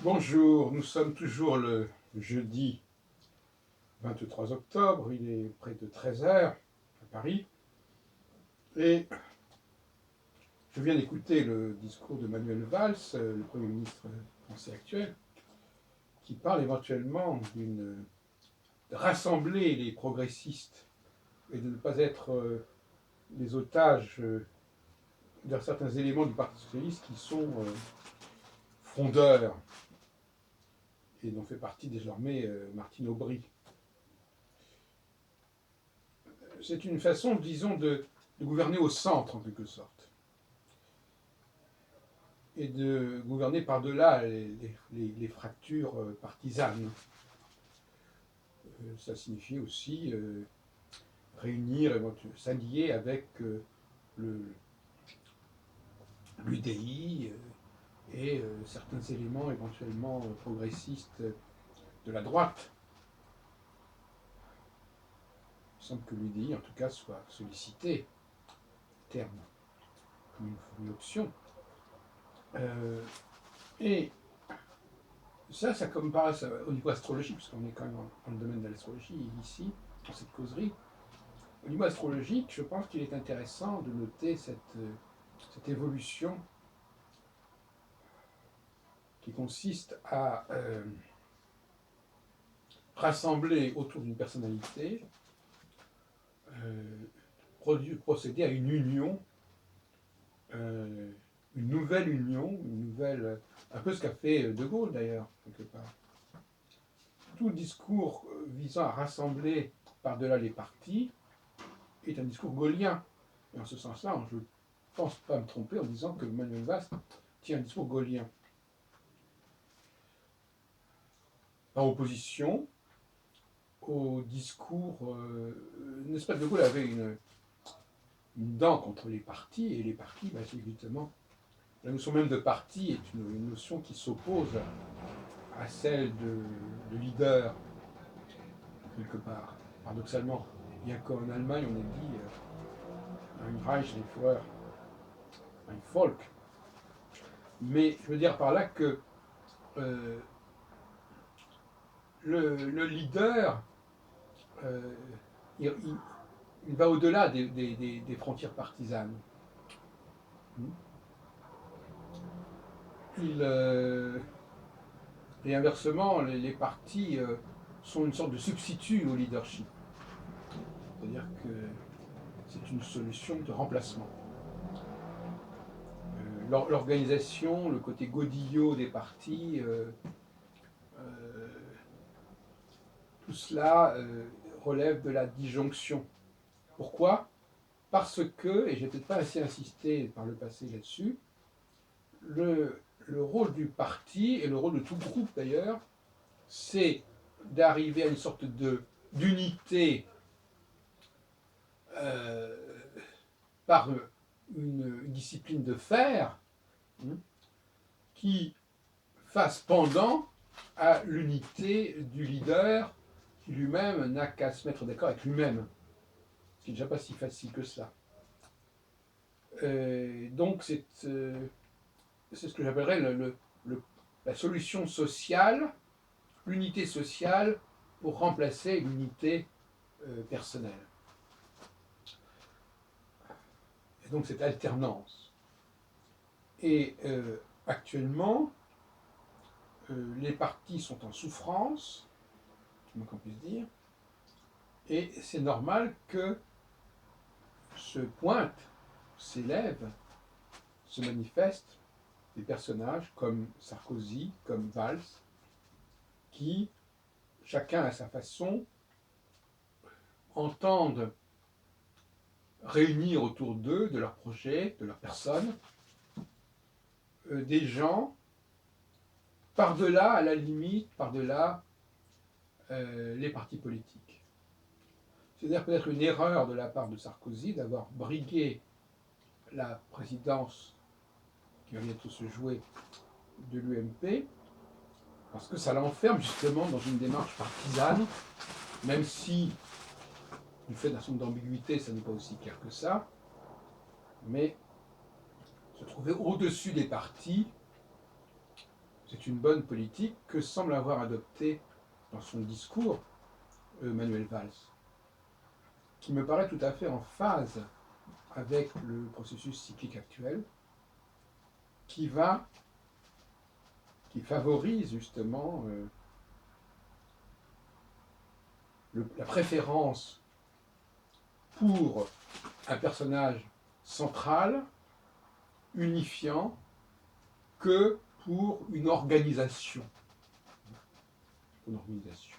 Bonjour, nous sommes toujours le jeudi 23 octobre, il est près de 13 heures à Paris, et je viens d'écouter le discours de Manuel Valls, le Premier ministre français actuel, qui parle éventuellement de rassembler les progressistes et de ne pas être les otages de certains éléments du Parti socialiste qui sont frondeurs et dont fait partie désormais Martine Aubry. C'est une façon, disons, de gouverner au centre, en quelque sorte, et de gouverner par-delà les fractures partisanes. Ça signifie aussi réunir, s'allier avec l'UDI et certains éléments éventuellement progressistes de la droite. Il semble que l'UDI, en tout cas, soit sollicité, terme, comme une option. Et ça comme paraît au niveau astrologique, puisqu'on est quand même dans le domaine de l'astrologie ici, dans cette causerie. Au niveau astrologique, je pense qu'il est intéressant de noter cette évolution qui consiste à rassembler autour d'une personnalité, procéder à une union, une nouvelle union, un peu ce qu'a fait De Gaulle d'ailleurs, quelque part. Tout discours visant à rassembler par-delà les partis est un discours gaullien. Et en ce sens-là, je ne pense pas me tromper en disant que Manuel Valls tient un discours gaullien. En opposition au discours... n'est-ce pas, De Gaulle avait une dent contre les partis, et les partis, c'est évidemment... La notion même de parti est une notion qui s'oppose à celle de leader, quelque part, paradoxalement. Bien qu'en Allemagne, on ait dit ein Reich, ein Führer, un Volk. Mais je veux dire par là que le leader, il va au-delà des frontières partisanes. Et inversement, les partis sont une sorte de substitut au leadership. C'est-à-dire que c'est une solution de remplacement. L'organisation, le côté godillot des partis, tout cela relève de la disjonction. Pourquoi ? Parce que, et je n'ai peut-être pas assez insisté par le passé là-dessus, le rôle du parti, et le rôle de tout groupe d'ailleurs, c'est d'arriver à une sorte d'unité par une discipline de fer qui fasse pendant à l'unité du leader qui lui-même n'a qu'à se mettre d'accord avec lui-même. Ce qui n'est déjà pas si facile que cela. Donc c'est ce que j'appellerais la solution sociale, l'unité sociale pour remplacer l'unité personnelle. Et donc cette alternance. Et actuellement, les partis sont en souffrance, comment qu'on puisse dire, et c'est normal que se pointent, s'élèvent, se manifestent des personnages comme Sarkozy, comme Valls, qui, chacun à sa façon, entendent réunir autour d'eux, de leur projet, de leur personne, des gens par-delà, à la limite, par-delà les partis politiques. C'est-à-dire peut-être une erreur de la part de Sarkozy d'avoir brigué la présidence qui va bientôt se jouer de l'UMP, parce que ça l'enferme justement dans une démarche partisane, même si du fait d'un certain nombre d'ambiguïtés, ça n'est pas aussi clair que ça, mais se trouver au-dessus des partis, c'est une bonne politique que semble avoir adoptée dans son discours Manuel Valls, qui me paraît tout à fait en phase avec le processus cyclique actuel, qui favorise justement la préférence pour un personnage central, unifiant, que pour une organisation. Une organisation,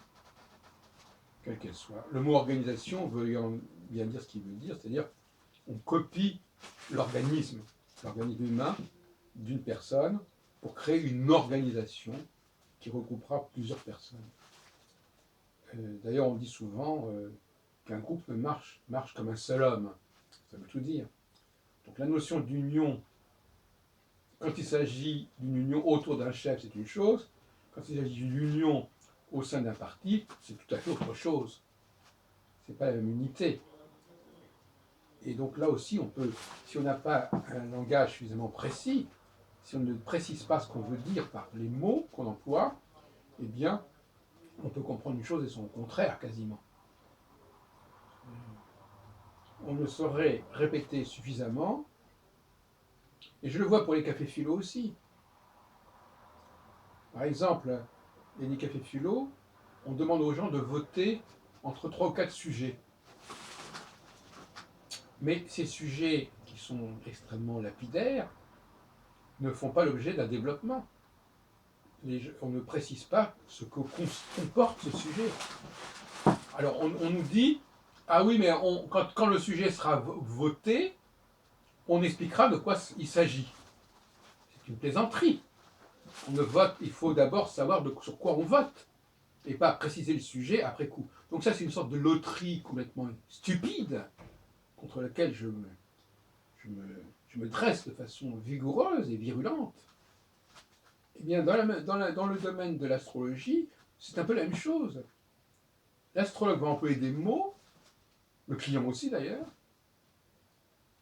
quelle qu'elle soit. Le mot organisation veut bien dire ce qu'il veut dire, c'est-à-dire on copie l'organisme humain d'une personne pour créer une organisation qui regroupera plusieurs personnes. D'ailleurs, on dit souvent qu'un groupe marche comme un seul homme. Ça veut tout dire. Donc la notion d'union, quand il s'agit d'une union autour d'un chef, c'est une chose. Quand il s'agit d'une union au sein d'un parti, c'est tout à fait autre chose. Ce n'est pas la même unité. Et donc là aussi, on peut, si on n'a pas un langage suffisamment précis, si on ne précise pas ce qu'on veut dire par les mots qu'on emploie, eh bien, on peut comprendre une chose et son contraire quasiment. On ne saurait répéter suffisamment, et je le vois pour les cafés philo aussi. Par exemple, il y a des cafés philo, on demande aux gens de voter entre 3 ou 4 sujets. Mais ces sujets, qui sont extrêmement lapidaires, ne font pas l'objet d'un développement. On ne précise pas ce que comporte ce sujet. Alors on nous dit, ah oui, mais quand le sujet sera voté, on expliquera de quoi il s'agit. C'est une plaisanterie. On ne vote, il faut d'abord savoir sur quoi on vote, et pas préciser le sujet après coup. Donc ça, c'est une sorte de loterie complètement stupide, contre laquelle je me dresse de façon vigoureuse et virulente. Eh bien, dans le domaine de l'astrologie, c'est un peu la même chose. L'astrologue va employer des mots, le client aussi d'ailleurs,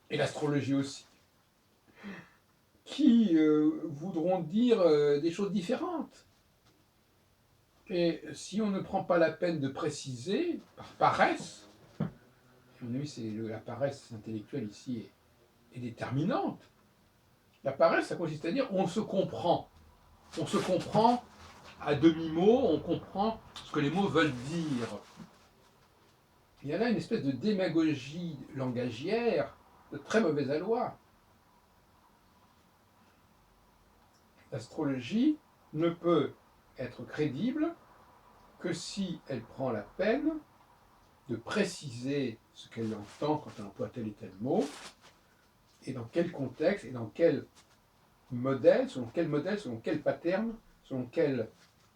et l'astrologie aussi, qui voudront dire des choses différentes. Et si on ne prend pas la peine de préciser, par paresse, à mon avis, la paresse intellectuelle ici est déterminante. La paresse, ça consiste à dire on se comprend. On se comprend à demi-mot, on comprend ce que les mots veulent dire. Il y a là une espèce de démagogie langagière de très mauvais aloi. L'astrologie ne peut être crédible que si elle prend la peine de préciser ce qu'elle entend quand elle emploie tel et tel mot, et dans quel contexte, et dans quel modèle, selon quel pattern, selon quel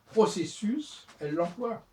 processus elle l'emploie.